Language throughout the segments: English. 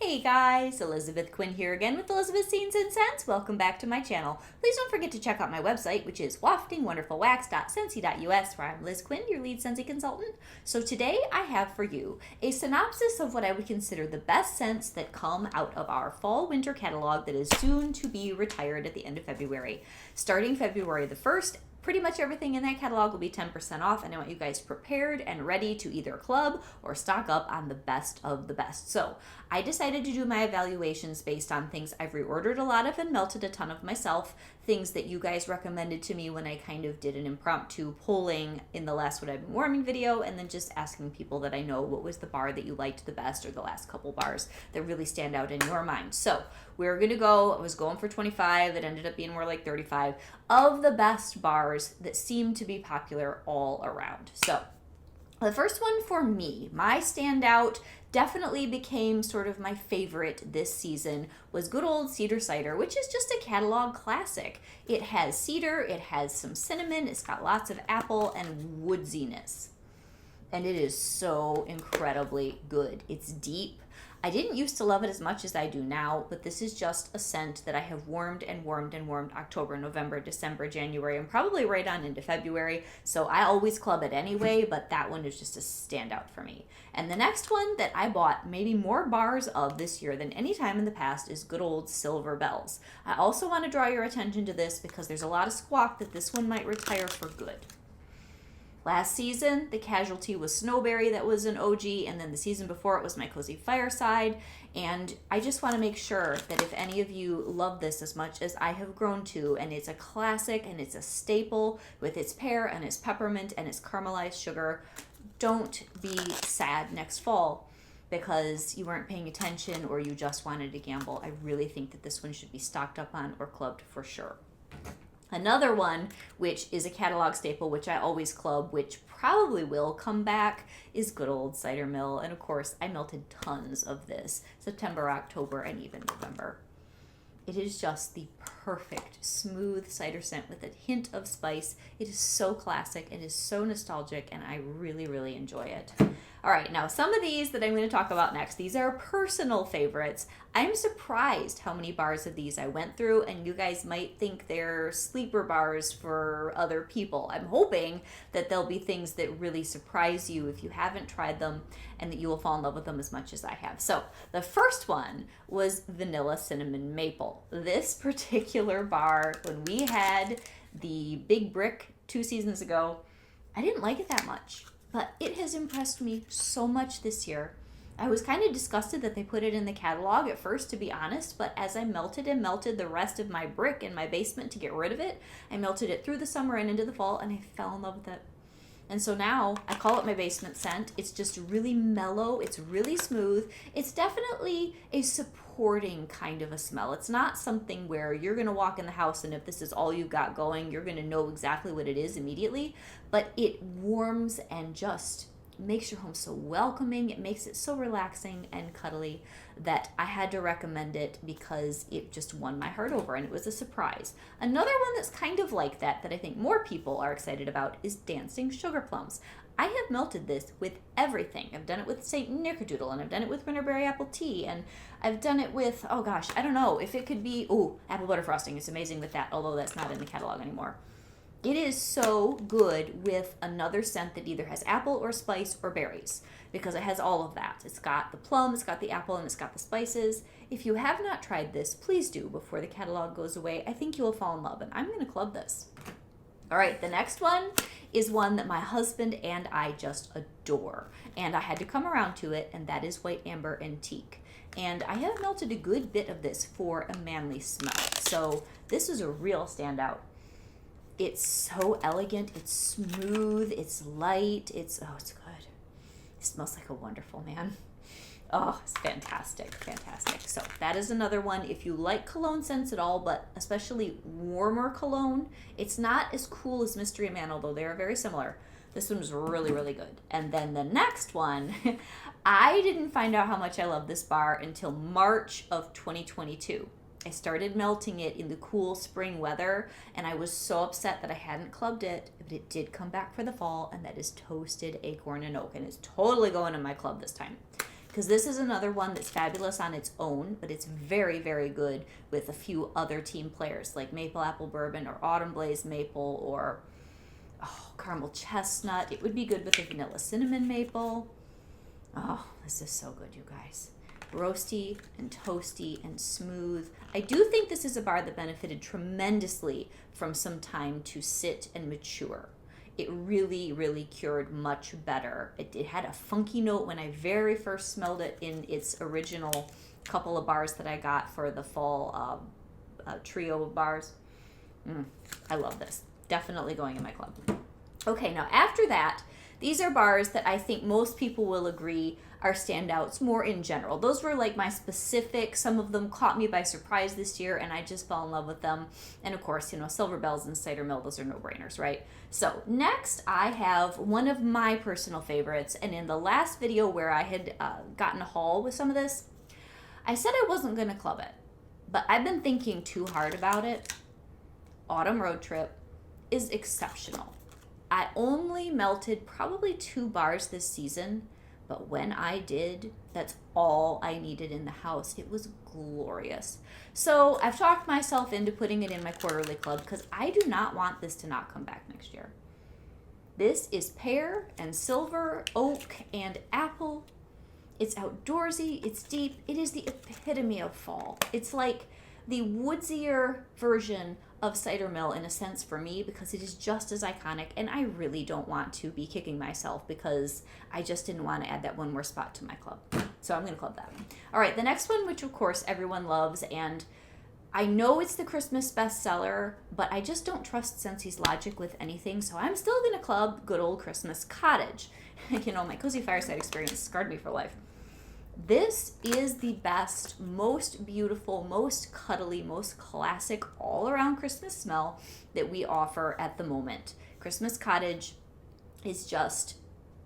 Hey guys, Elizabeth Quinn here again with Elizabeth's Scenes and Scents. Welcome back to my channel. Please don't forget to check out my website, which is waftingwonderfulwax.scentsy.us, where I'm Liz Quinn, your lead Scentsy consultant. So today I have for you a synopsis of what I would consider the best scents that come out of our fall-winter catalog that is soon to be retired at the end of February. Starting February the 1st, pretty much everything in that catalog will be 10% off, and I want you guys prepared and ready to either club or stock up on the best of the best. So I decided to do my evaluations based on things I've reordered a lot of and melted a ton of myself, things that you guys recommended to me when I kind of did an impromptu polling in the last What I've Been Warming video, and then just asking people that I know what was the bar that you liked the best or the last couple bars that really stand out in your mind. So we're going to go, I was going for 25, it ended up being more like 35, of the best bars that seem to be popular all around. So the first one for me, my standout, definitely became sort of my favorite this season, was good old Cedar Cider, which is just a catalog classic. It has cedar, it has some cinnamon, it's got lots of apple and woodsiness. And it is so incredibly good. It's deep. I didn't used to love it as much as I do now, but this is just a scent that I have warmed and warmed and warmed October, November, December, January, and probably right on into February. So I always club it anyway, but that one is just a standout for me. And the next one that I bought maybe more bars of this year than any time in the past is good old Silver Bells. I also want to draw your attention to this because there's a lot of squawk that this one might retire for good. Last season, the casualty was Snowberry, that was an OG, and then the season before it was my Cozy Fireside, and I just want to make sure that if any of you love this as much as I have grown to, and it's a classic and it's a staple with its pear and its peppermint and its caramelized sugar, don't be sad next fall because you weren't paying attention or you just wanted to gamble. I really think that this one should be stocked up on or clubbed for sure. Another one, which is a catalog staple, which I always club, which probably will come back, is good old Cider Mill. And of course, I melted tons of this September, October, and even November. It is just the perfect smooth cider scent with a hint of spice. It is so classic, it is so nostalgic, and I really, really enjoy it. All right, now some of these that I'm going to talk about next, these are personal favorites. I'm surprised how many bars of these I went through, and you guys might think they're sleeper bars for other people. I'm hoping that there'll be things that really surprise you if you haven't tried them, and that you will fall in love with them as much as I have. So the first one was Vanilla Cinnamon Maple. This particular bar, when we had the big brick 2 seasons ago, I didn't like it that much. But it has impressed me so much this year. I was kind of disgusted that they put it in the catalog at first, to be honest, but as I melted and melted the rest of my brick in my basement to get rid of it, I melted it through the summer and into the fall, and I fell in love with it. And so now I call it my basement scent. It's just really mellow. It's really smooth. It's definitely a supporting kind of a smell. It's not something where you're going to walk in the house and if this is all you've got going, you're going to know exactly what it is immediately. But it warms and just makes your home so welcoming. It makes it so relaxing and cuddly that I had to recommend it because it just won my heart over and it was a surprise. Another one that's kind of like that I think more people are excited about is Dancing Sugar Plums. I have melted this with everything. I've done it with St. Nickerdoodle, and I've done it with Winterberry Apple Tea, and I've done it with, oh gosh, I don't know if it could be, apple butter frosting. It's amazing with that, although that's not in the catalog anymore. It is so good with another scent that either has apple or spice or berries because it has all of that. It's got the plum, it's got the apple, and it's got the spices. If you have not tried this, please do before the catalog goes away. I think you will fall in love, and I'm going to club this. All right, the next one is one that my husband and I just adore, and I had to come around to it, and that is White Amber Antique. And I have melted a good bit of this for a manly smell, so this is a real standout. It's so elegant, it's smooth, it's light, it's good. It smells like a wonderful man. Oh, it's fantastic, fantastic. So that is another one. If you like cologne scents at all, but especially warmer cologne, it's not as cool as Mystery Man, although they are very similar. This one was really, really good. And then the next one, I didn't find out how much I love this bar until March of 2022. I started melting it in the cool spring weather, and I was so upset that I hadn't clubbed it, but it did come back for the fall, and that is Toasted Acorn and Oak, and it's totally going in my club this time. because this is another one that's fabulous on its own, but it's very, very good with a few other team players like Maple Apple Bourbon or Autumn Blaze Maple or Caramel Chestnut. It would be good with a Vanilla Cinnamon Maple. Oh, this is so good, you guys. Roasty and toasty and smooth. I do think this is a bar that benefited tremendously from some time to sit and mature. It really, really cured much better. It had a funky note when I very first smelled it in its original couple of bars that I got for the fall trio of bars. I love this. Definitely going in my club. Okay, now after that, these are bars that I think most people will agree are standouts more in general. Those were like my specific, some of them caught me by surprise this year and I just fell in love with them. And of course, Silver Bells and Cider Mill, those are no-brainers, right? So next I have one of my personal favorites, and in the last video where I had gotten a haul with some of this, I said I wasn't gonna club it, but I've been thinking too hard about it. Autumn Road Trip is exceptional. I only melted probably 2 bars this season, but when I did, that's all I needed in the house. It was glorious. So I've talked myself into putting it in my quarterly club because I do not want this to not come back next year. This is pear and silver, oak and apple. It's outdoorsy, it's deep. It is the epitome of fall. It's like the woodsier version of Cider Mill in a sense for me, because it is just as iconic, and I really don't want to be kicking myself because I just didn't want to add that one more spot to my club. So I'm going to club that. All right, the next one, which of course everyone loves, and I know it's the Christmas bestseller, but I just don't trust Scentsy's logic with anything, so I'm still going to club good old Christmas Cottage. My Cozy Fireside experience scarred me for life. This is the best, most beautiful, most cuddly, most classic all-around Christmas smell that we offer at the moment. Christmas Cottage is just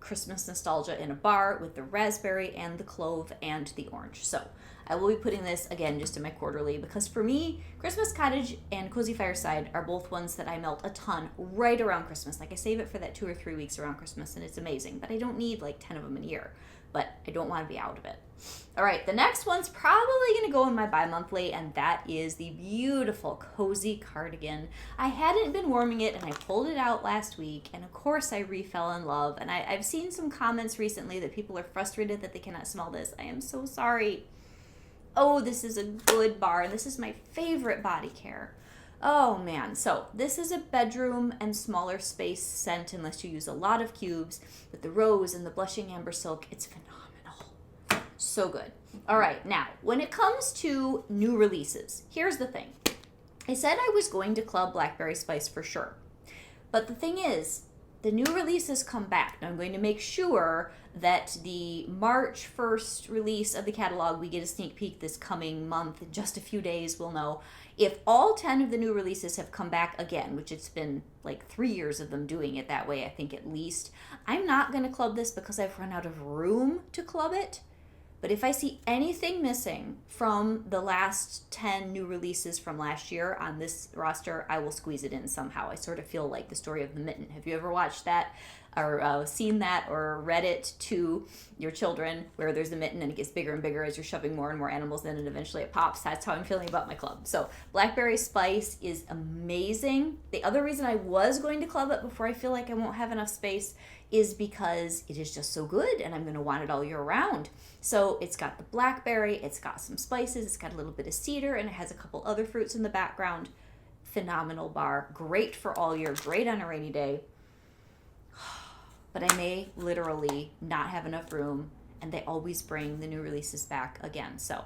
Christmas nostalgia in a bar with the raspberry and the clove and the orange. So I will be putting this, again, just in my quarterly, because for me, Christmas Cottage and Cozy Fireside are both ones that I melt a ton right around Christmas. Like, I save it for that 2 or 3 weeks around Christmas, and it's amazing. But I don't need, 10 of them in a year. But I don't want to be out of it. All right, the next one's probably going to go in my bi-monthly, and that is the beautiful Cozy Cardigan. I hadn't been warming it, and I pulled it out last week, and of course I re-fell in love. And I've seen some comments recently that people are frustrated that they cannot smell this. I am so sorry. Oh, this is a good bar, and this is my favorite body care. Oh man, so this is a bedroom and smaller space scent unless you use a lot of cubes, with the rose and the blushing amber silk. It's phenomenal. So good. All right, now, when it comes to new releases, here's the thing. I said I was going to club Blackberry Spice for sure, but the thing is, the new releases come back. Now I'm going to make sure that the March 1st release of the catalog, we get a sneak peek this coming month. In just a few days, we'll know. If all 10 of the new releases have come back again, which it's been 3 years of them doing it that way, I think at least, I'm not going to club this because I've run out of room to club it. But if I see anything missing from the last 10 new releases from last year on this roster, I will squeeze it in somehow. I sort of feel like the story of the mitten. Have you ever watched that or seen that or read it to your children, where there's a mitten and it gets bigger and bigger as you're shoving more and more animals in and eventually it pops? That's how I'm feeling about my club. So Blackberry Spice is amazing. The other reason I was going to club it before I feel like I won't have enough space is because it is just so good and I'm going to want it all year round. So it's got the blackberry, it's got some spices, it's got a little bit of cedar, and it has a couple other fruits in the background. Phenomenal bar. Great for all year. Great on a rainy day. But I may literally not have enough room, and they always bring the new releases back again. So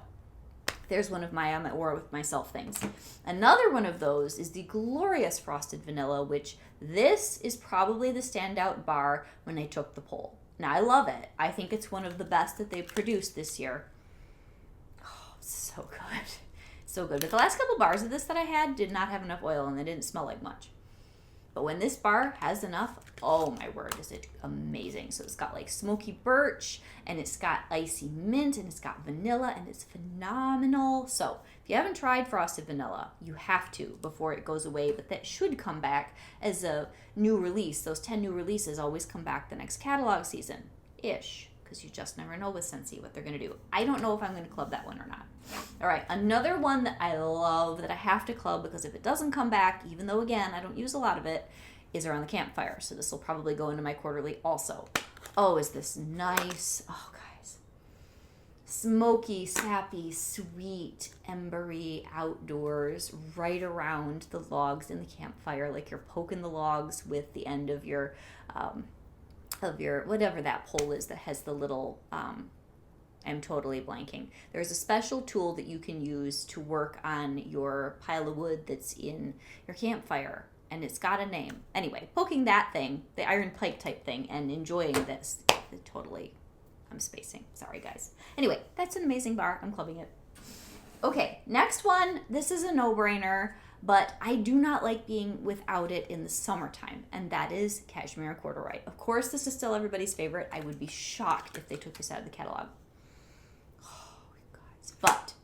there's one of my I'm at war with myself things. Another one of those is the glorious Frosted Vanilla, which this is probably the standout bar when I took the poll. Now, I love it. I think it's one of the best that they've produced this year. Oh, so good. So good. But the last couple bars of this that I had did not have enough oil, and they didn't smell like much. But when this bar has enough, oh my word, is it amazing. So it's got smoky birch, and it's got icy mint, and it's got vanilla, and it's phenomenal. So if you haven't tried Frosted Vanilla, you have to before it goes away, but that should come back as a new release. Those 10 new releases always come back the next catalog season-ish, because you just never know with Scentsy what they're going to do. I don't know if I'm going to club that one or not. All right, another one that I love that I have to club because if it doesn't come back, even though, again, I don't use a lot of it, is around the campfire. So this will probably go into my quarterly also. Oh, is this nice? Oh, guys. Smoky, sappy, sweet, embery outdoors right around the logs in the campfire, like you're poking the logs with the end of your whatever that pole is that has the little I'm totally blanking. There's a special tool that you can use to work on your pile of wood that's in your campfire, and it's got a name. Anyway, poking that thing, the iron pike type thing, and enjoying this. Totally, I'm spacing. Sorry, guys. Anyway, that's an amazing bar. I'm clubbing it. Okay, next one. This is a no-brainer, but I do not like being without it in the summertime, and that is cashmere and corduroy. Of course, this is still everybody's favorite. I would be shocked if they took this out of the catalog. But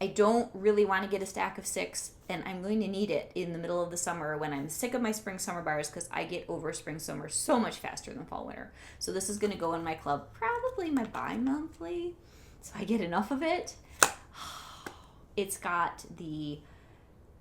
I don't really want to get a stack of 6, and I'm going to need it in the middle of the summer when I'm sick of my spring-summer bars because I get over spring-summer so much faster than fall-winter. So this is going to go in my club, probably my bi-monthly, so I get enough of it. It's got the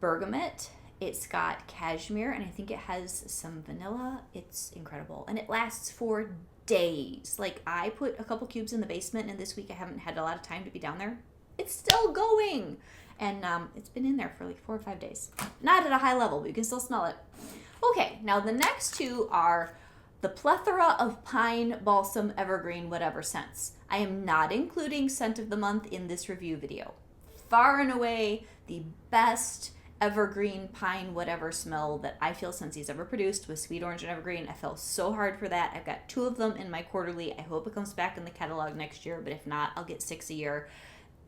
bergamot, it's got cashmere, and I think it has some vanilla. It's incredible, and it lasts for days. Like, I put a couple cubes in the basement, and this week I haven't had a lot of time to be down there. It's still going, and it's been in there for like 4 or 5 days. Not at a high level, but you can still smell it. Okay, now the next two are the plethora of pine, balsam, evergreen, whatever scents. I am not including scent of the month in this review video. Far and away the best evergreen, pine, whatever smell that I feel Scentsy's ever produced was sweet orange and evergreen. I fell so hard for that. I've got 2 of them in my quarterly. I hope it comes back in the catalog next year, but if not, I'll get 6 a year.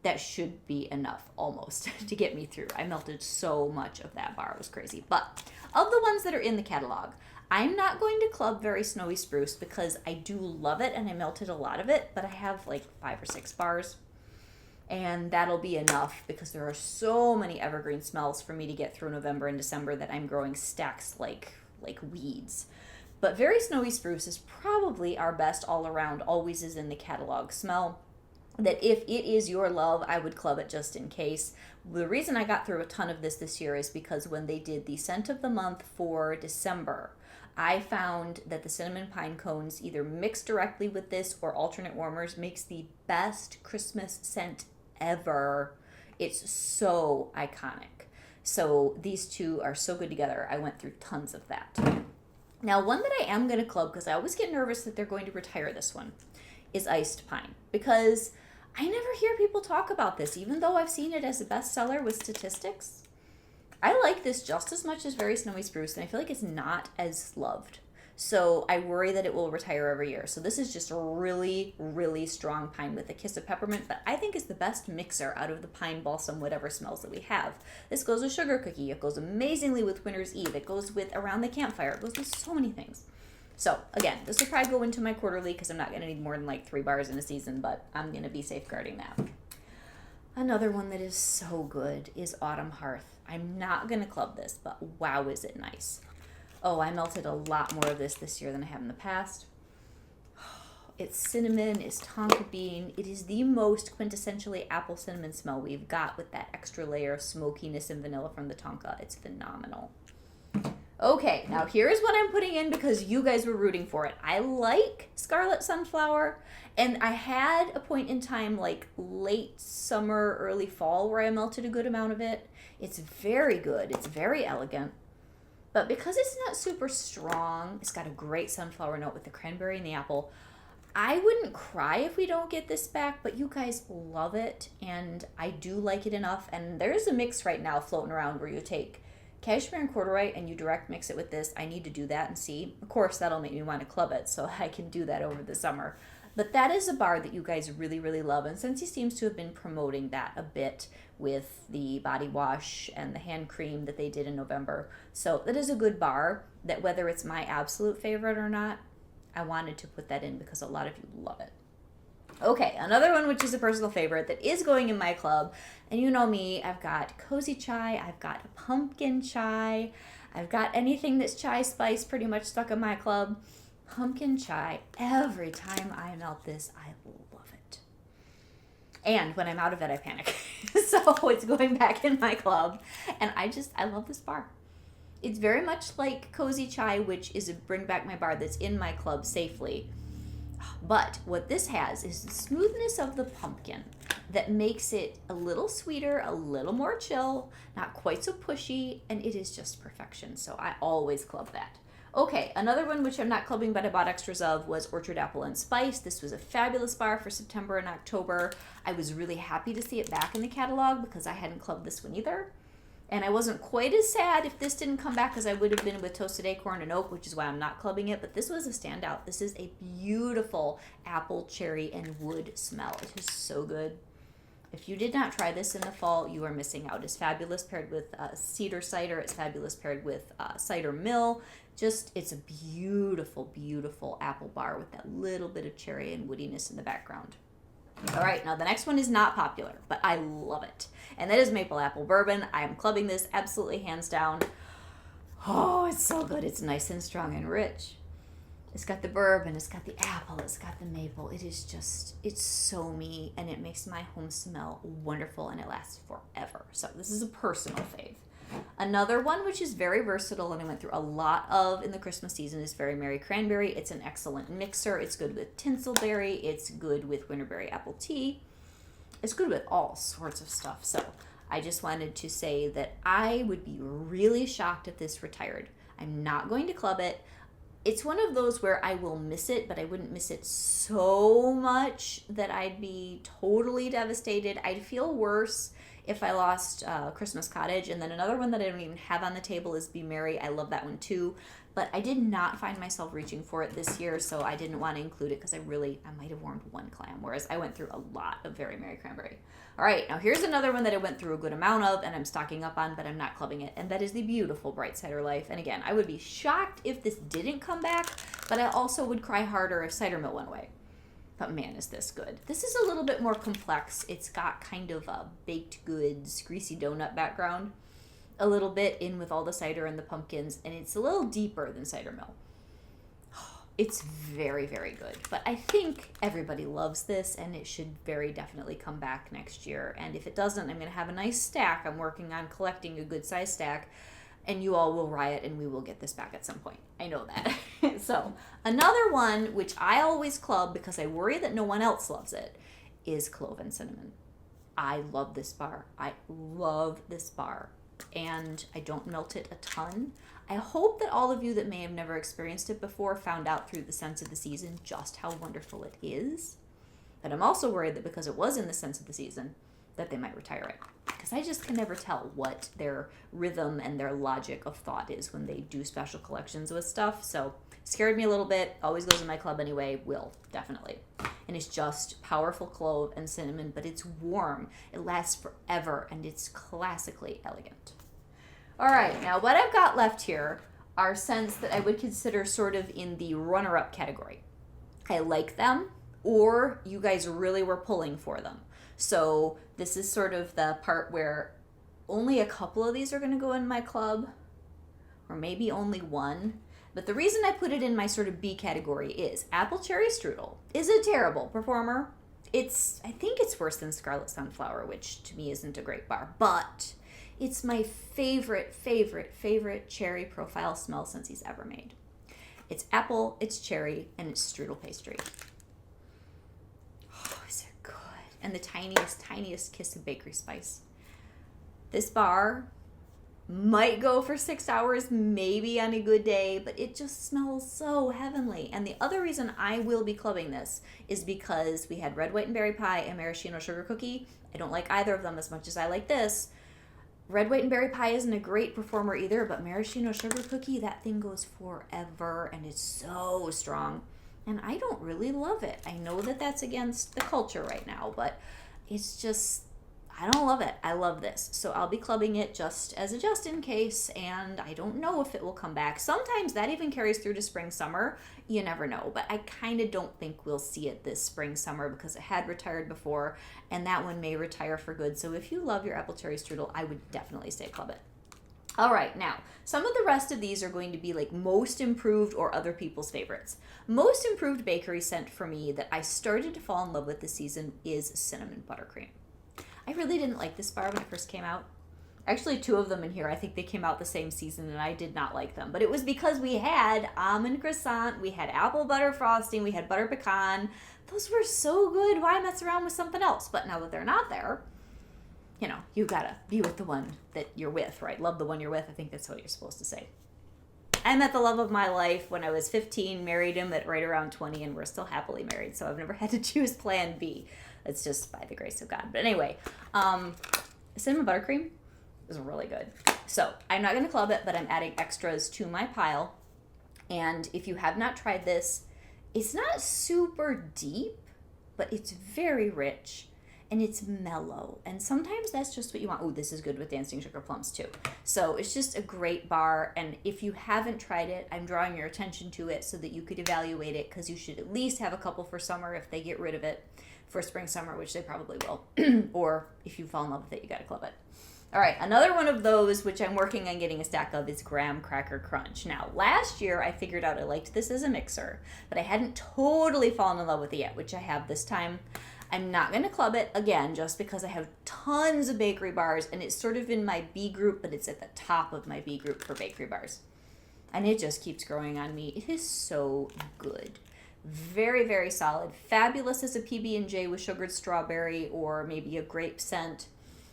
That should be enough, almost, to get me through. I melted so much of that bar. It was crazy. But of the ones that are in the catalog, I'm not going to club Very Snowy Spruce because I do love it and I melted a lot of it, but I have like 5 or 6 bars. And that'll be enough because there are so many evergreen smells for me to get through November and December that I'm growing stacks like weeds. But Very Snowy Spruce is probably our best all-around, always is in the catalog smell. That if it is your love, I would club it just in case. The reason I got through a ton of this year is because when they did the scent of the month for December, I found that the cinnamon pine cones, either mixed directly with this or alternate warmers, makes the best Christmas scent ever. It's so iconic. So these two are so good together. I went through tons of that. Now, one that I am going to club, because I always get nervous that they're going to retire this one, is iced pine, because I never hear people talk about this, even though I've seen it as a bestseller with statistics. I like this just as much as Very Snowy Spruce, and I feel like it's not as loved. So I worry that it will retire every year. So this is just a really, really strong pine with a kiss of peppermint, but I think is the best mixer out of the pine, balsam, whatever smells that we have. This goes with sugar cookie. It goes amazingly with Winter's Eve. It goes with around the campfire. It goes with so many things. So, again, this will probably go into my quarterly because I'm not going to need more than like 3 bars in a season, but I'm going to be safeguarding that. Another one that is so good is Autumn Hearth. I'm not going to club this, but wow, is it nice. Oh, I melted a lot more of this year than I have in the past. It's cinnamon, it's tonka bean. It is the most quintessentially apple cinnamon smell we've got with that extra layer of smokiness and vanilla from the tonka. It's phenomenal. Okay, now here's what I'm putting in because you guys were rooting for it. I like Scarlet Sunflower, and I had a point in time like late summer, early fall where I melted a good amount of it. It's very good. It's very elegant. But because it's not super strong, it's got a great sunflower note with the cranberry and the apple. I wouldn't cry if we don't get this back, but you guys love it, and I do like it enough. And there's a mix right now floating around where you take cashmere and corduroy and you direct mix it with this. I need to do that and see. Of course, that'll make me want to club it, so I can do that over the summer. But that is a bar that you guys really, really love, and Scentsy seems to have been promoting that a bit with the body wash and the hand cream that they did in November. So that is a good bar that whether it's my absolute favorite or not, I wanted to put that in because a lot of you love it. Okay, another one which is a personal favorite that is going in my club, and you know me, I've got cozy chai, I've got pumpkin chai, I've got anything that's chai spice pretty much stuck in my club. Pumpkin chai, every time I melt this, I And when I'm out of it, I panic. So it's going back in my club. And I love this bar. It's very much like Cozy Chai, which is a bring back my bar that's in my club safely. But what this has is the smoothness of the pumpkin that makes it a little sweeter, a little more chill, not quite so pushy, and it is just perfection. So I always club that. Okay, another one which I'm not clubbing but I bought extras of was Orchard Apple and Spice. This was a fabulous bar for September and October. I was really happy to see it back in the catalog because I hadn't clubbed this one either. And I wasn't quite as sad if this didn't come back as I would have been with Toasted Acorn and Oak, which is why I'm not clubbing it. But this was a standout. This is a beautiful apple, cherry, and wood smell. It is so good. If you did not try this in the fall, you are missing out. It's fabulous paired with Cedar cider. It's fabulous paired with cider mill. It's a beautiful, beautiful apple bar with that little bit of cherry and woodiness in the background. All right, now the next one is not popular, but I love it. And that is Maple Apple Bourbon. I am clubbing this absolutely hands down. Oh, it's so good. It's nice and strong and rich. It's got the bourbon, it's got the apple, it's got the maple. It's so me, and it makes my home smell wonderful, and it lasts forever. So this is a personal fave. Another one which is very versatile and I went through a lot of in the Christmas season is Very Merry Cranberry. It's an excellent mixer. It's good with tinselberry. It's good with Winterberry Apple Tea. It's good with all sorts of stuff. So I just wanted to say that I would be really shocked if this retired. I'm not going to club it. It's one of those where I will miss it, but I wouldn't miss it so much that I'd be totally devastated. I'd feel worse if I lost Christmas Cottage. And then another one that I don't even have on the table is Be Merry. I love that one too. But I did not find myself reaching for it this year, so I didn't want to include it because I might have warmed one clam, whereas I went through a lot of Very Merry Cranberry. All right, now here's another one that I went through a good amount of and I'm stocking up on, but I'm not clubbing it, and that is the beautiful Bright Cider Life. And again, I would be shocked if this didn't come back, but I also would cry harder if cider mill went away. But man, is this good. This is a little bit more complex. It's got kind of a baked goods, greasy donut background, a little bit in with all the cider and the pumpkins, and it's a little deeper than cider mill. It's very, very good. But I think everybody loves this, and it should very definitely come back next year. And if it doesn't, I'm going to have a nice stack. I'm working on collecting a good size stack, and you all will riot, and we will get this back at some point. I know that. So another one, which I always club because I worry that no one else loves it, is Clove and Cinnamon. I love this bar. I love this bar. And I don't melt it a ton. I hope that all of you that may have never experienced it before found out through the Scents of the Season just how wonderful it is. But I'm also worried that because it was in the Scents of the Season, that they might retire it. Because I just can never tell what their rhythm and their logic of thought is when they do special collections with stuff. So scared me a little bit. Always goes in my club anyway. Will, definitely. And it's just powerful clove and cinnamon, but it's warm. It lasts forever, and it's classically elegant. All right, now what I've got left here are scents that I would consider sort of in the runner-up category. I like them, or you guys really were pulling for them. So this is sort of the part where only a couple of these are going to go in my club, or maybe only one. But the reason I put it in my sort of B category is Apple Cherry Strudel is a terrible performer. I think it's worse than Scarlet Sunflower, which to me isn't a great bar, but it's my favorite cherry profile smell since he's ever made. It's apple, it's cherry, and it's strudel pastry. Oh, is it good? And the tiniest kiss of bakery spice. This bar might go for 6 hours, maybe on a good day, but it just smells so heavenly. And the other reason I will be clubbing this is because we had red, white, and berry pie and maraschino sugar cookie. I don't like either of them as much as I like this. Red, white, and berry pie isn't a great performer either, but maraschino sugar cookie, that thing goes forever, and it's so strong. And I don't really love it. I know that that's against the culture right now, but it's just, I don't love it. I love this. So I'll be clubbing it just in case, and I don't know if it will come back. Sometimes that even carries through to spring, summer. You never know, but I kind of don't think we'll see it this spring, summer because it had retired before, and that one may retire for good. So if you love your apple cherry strudel, I would definitely say club it. All right, now, some of the rest of these are going to be like most improved or other people's favorites. Most improved bakery scent for me that I started to fall in love with this season is Cinnamon Buttercream. I really didn't like this bar when it first came out. Actually, two of them in here, I think they came out the same season and I did not like them. But it was because we had almond croissant, we had apple butter frosting, we had butter pecan. Those were so good. Why mess around with something else? But now that they're not there, you know, you gotta be with the one that you're with, right? Love the one you're with. I think that's what you're supposed to say. I met the love of my life when I was 15, married him at right around 20, and we're still happily married. So I've never had to choose plan B. It's just by the grace of God. But anyway, cinnamon buttercream is really good. So I'm not going to club it, but I'm adding extras to my pile. And if you have not tried this, it's not super deep, but it's very rich and it's mellow. And sometimes that's just what you want. Oh, this is good with dancing sugar plums too. So it's just a great bar. And if you haven't tried it, I'm drawing your attention to it so that you could evaluate it, because you should at least have a couple for summer if they get rid of it for spring, summer, which they probably will. Or if you fall in love with it, you got to club it. All right, another one of those, which I'm working on getting a stack of, is Graham Cracker Crunch. Now, last year I figured out I liked this as a mixer, but I hadn't totally fallen in love with it yet, which I have this time. I'm not going to club it, again, just because I have tons of bakery bars, and it's sort of in my B group, but it's at the top of my B group for bakery bars. And it just keeps growing on me. It is so good. Very, very solid. Fabulous as a PB&J with sugared strawberry or maybe a grape scent.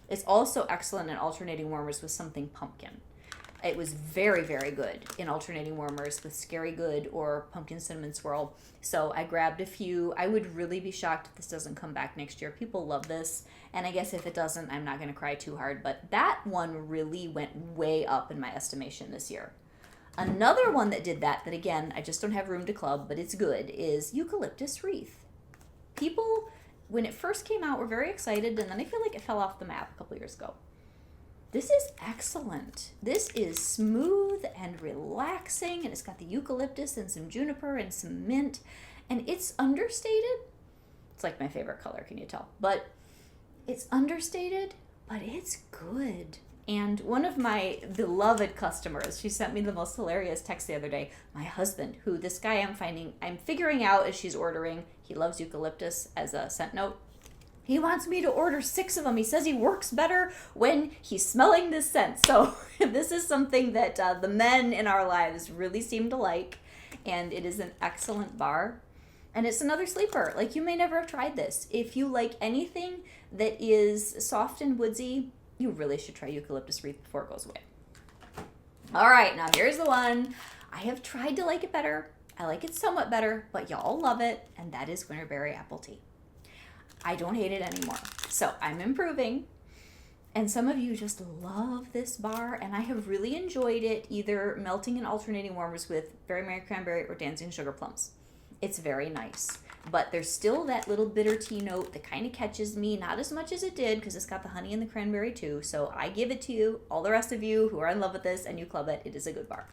It's also excellent in alternating warmers with something pumpkin. It was very, very good in alternating warmers with Scary Good or Pumpkin Cinnamon Swirl. So I grabbed a few. I would really be shocked if this doesn't come back next year. People love this. And I guess if it doesn't, I'm not going to cry too hard. But that one really went way up in my estimation this year. Another one that did that again, I just don't have room to club, but it's good, is Eucalyptus Wreath. People, when it first came out, were very excited, and then I feel like it fell off the map a couple years ago. This is excellent. This is smooth and relaxing, and it's got the eucalyptus and some juniper and some mint, and it's understated. It's like my favorite color, can you tell? But it's understated, but it's good. And one of my beloved customers, she sent me the most hilarious text the other day. My husband, who this guy I'm figuring out as she's ordering, he loves eucalyptus as a scent note. He wants me to order 6 of them. He says he works better when he's smelling this scent. So this is something that the men in our lives really seem to like. And it is an excellent bar. And it's another sleeper. Like, you may never have tried this. If you like anything that is soft and woodsy, you really should try Eucalyptus Wreath before it goes away. All right, now here's the one. I have tried to like it better. I like it somewhat better, but y'all love it, and that is Winterberry Apple Tea. I don't hate it anymore. So I'm improving, and some of you just love this bar, and I have really enjoyed it either melting and alternating warmers with Very Merry Cranberry or Dancing Sugar Plums. It's very nice. But there's still that little bitter tea note that kind of catches me, not as much as it did, because it's got the honey and the cranberry too. So I give it to you, all the rest of you who are in love with this and you club it. It is a good bar.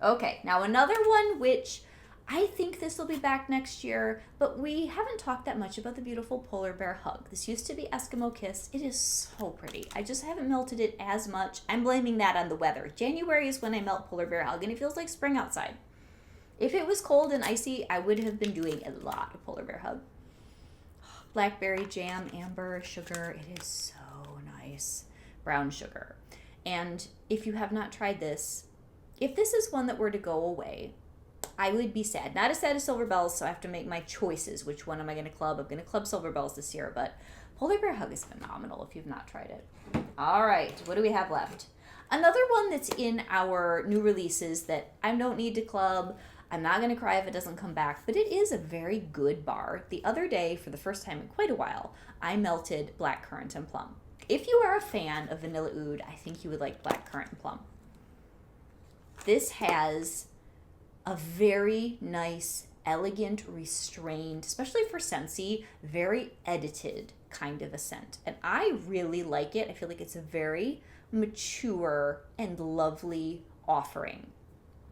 Okay, now another one which I think this will be back next year, but we haven't talked that much about the beautiful Polar Bear Hug. This used to be Eskimo Kiss. It is so pretty. I just haven't melted it as much. I'm blaming that on the weather. January is when I melt Polar Bear Hug, and it feels like spring outside. If it was cold and icy, I would have been doing a lot of Polar Bear Hug. Blackberry jam, amber, sugar. It is so nice. Brown sugar. And if you have not tried this, if this is one that were to go away, I would be sad. Not as sad as Silver Bells, so I have to make my choices. Which one am I going to club? I'm going to club Silver Bells this year, but Polar Bear Hug is phenomenal if you've not tried it. All right, what do we have left? Another one that's in our new releases that I don't need to club. I'm not going to cry if it doesn't come back, but it is a very good bar. The other day, for the first time in quite a while, I melted black currant and plum. If you are a fan of vanilla oud, I think you would like black currant and plum. This has a very nice, elegant, restrained, especially for Scentsy, very edited kind of a scent. And I really like it. I feel like it's a very mature and lovely offering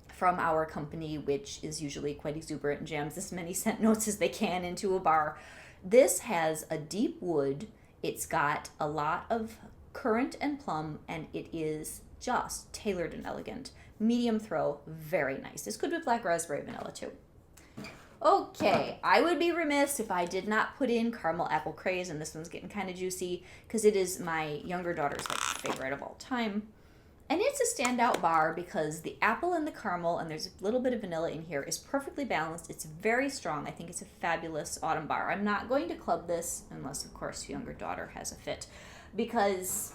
from our company, which is usually quite exuberant and jams as many scent notes as they can into a bar. This has a deep wood. It's got a lot of currant and plum, and it is just tailored and elegant. Medium throw, very nice. It's good with black raspberry vanilla too. Okay, I would be remiss if I did not put in caramel apple craze, and this one's getting kind of juicy because it is my younger daughter's like favorite of all time. And it's a standout bar because the apple and the caramel, and there's a little bit of vanilla in here, is perfectly balanced. It's very strong. I think it's a fabulous autumn bar. I'm not going to club this unless, of course, younger daughter has a fit, because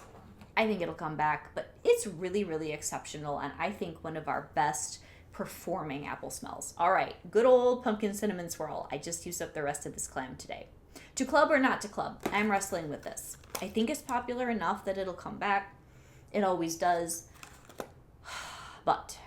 I think it'll come back. But it's really, really exceptional, and I think one of our best performing apple smells. All right, good old pumpkin cinnamon swirl. I just used up the rest of this clam today. To club or not to club? I'm wrestling with this. I think it's popular enough that it'll come back. It always does. But,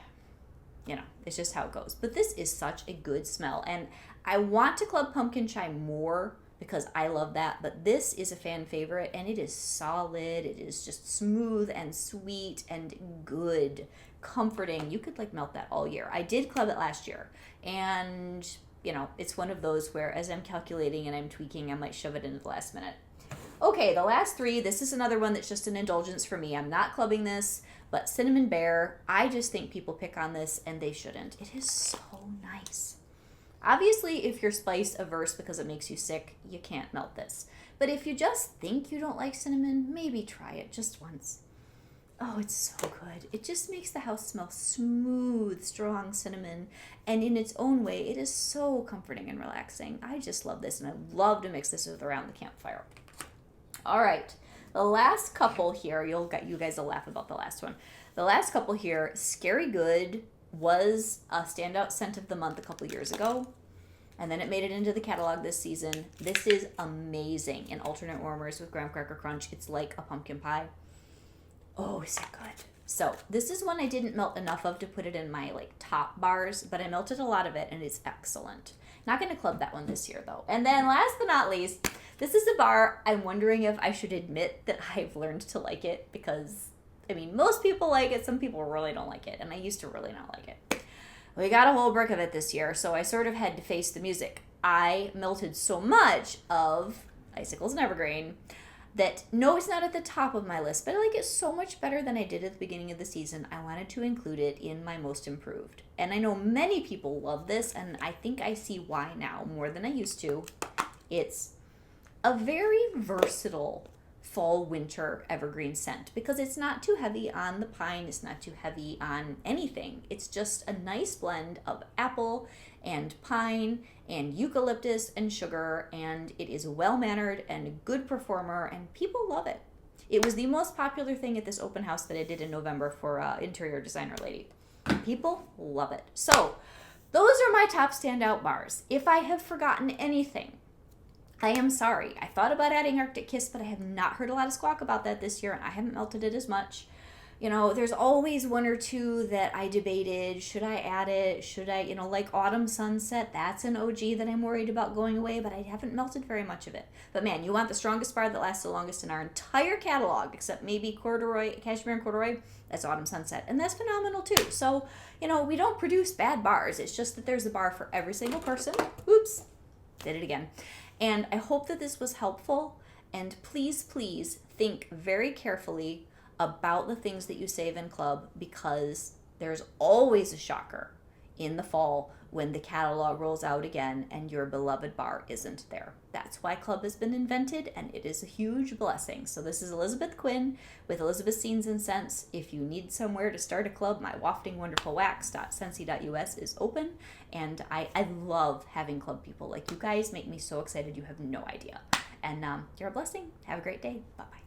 you know, it's just how it goes. But this is such a good smell. And I want to club pumpkin chai more because I love that. But this is a fan favorite, and it is solid. It is just smooth and sweet and good. Comforting. You could like melt that all year. I did club it last year, and you know, it's one of those where as I'm calculating and I'm tweaking, I might shove it into the last minute. Okay, the last three. This is another one that's just an indulgence for me. I'm not clubbing this, but Cinnamon Bear, I just think people pick on this and they shouldn't. It is so nice. Obviously, if you're spice averse because it makes you sick, you can't melt this. But if you just think you don't like cinnamon, maybe try it just once. Oh, it's so good. It just makes the house smell smooth, strong cinnamon. And in its own way, it is so comforting and relaxing. I just love this, and I love to mix this with around the campfire. All right. The last couple here, you guys will laugh about the last one. The last couple here, Scary Good was a standout scent of the month a couple years ago. And then it made it into the catalog this season. This is amazing. In alternate warmers with graham cracker crunch, it's like a pumpkin pie. Oh, is it good? So this is one I didn't melt enough of to put it in my like top bars, but I melted a lot of it and it's excellent. Not going to club that one this year though. And then last but not least, this is a bar I'm wondering if I should admit that I've learned to like it, because I mean, most people like it. Some people really don't like it. And I used to really not like it. We got a whole brick of it this year, so I sort of had to face the music. I melted so much of Icicles and Evergreen that no, it's not at the top of my list, but I like it so much better than I did at the beginning of the season. I wanted to include it in my most improved. And I know many people love this, and I think I see why now more than I used to. It's a very versatile fall winter evergreen scent because it's not too heavy on the pine, it's not too heavy on anything. It's just a nice blend of apple and pine and eucalyptus and sugar, and it is well-mannered and a good performer, and people love it. It was the most popular thing at this open house that I did in November for interior designer lady. People love it. So those are my top standout bars. If I have forgotten anything, I am sorry. I thought about adding Arctic Kiss, but I have not heard a lot of squawk about that this year, and I haven't melted it as much. You know, there's always one or two that I debated. Should I add it? Should I, like Autumn Sunset? That's an OG that I'm worried about going away, but I haven't melted very much of it. But man, you want the strongest bar that lasts the longest in our entire catalog, except maybe Corduroy, Cashmere and Corduroy, that's Autumn Sunset. And that's phenomenal too. So, we don't produce bad bars. It's just that there's a bar for every single person. Oops, did it again. And I hope that this was helpful. And please, please think very carefully about the things that you save in club, because there's always a shocker in the fall when the catalog rolls out again and your beloved bar isn't there. That's why club has been invented, and it is a huge blessing. So this is Elizabeth Quinn with Elizabeth Scenes and Scents. If you need somewhere to start a club, my wafting wonderful wax.scentsy.us is open, and I love having club people like you guys. Make me so excited you have no idea. And you're a blessing. Have a great day. Bye-bye.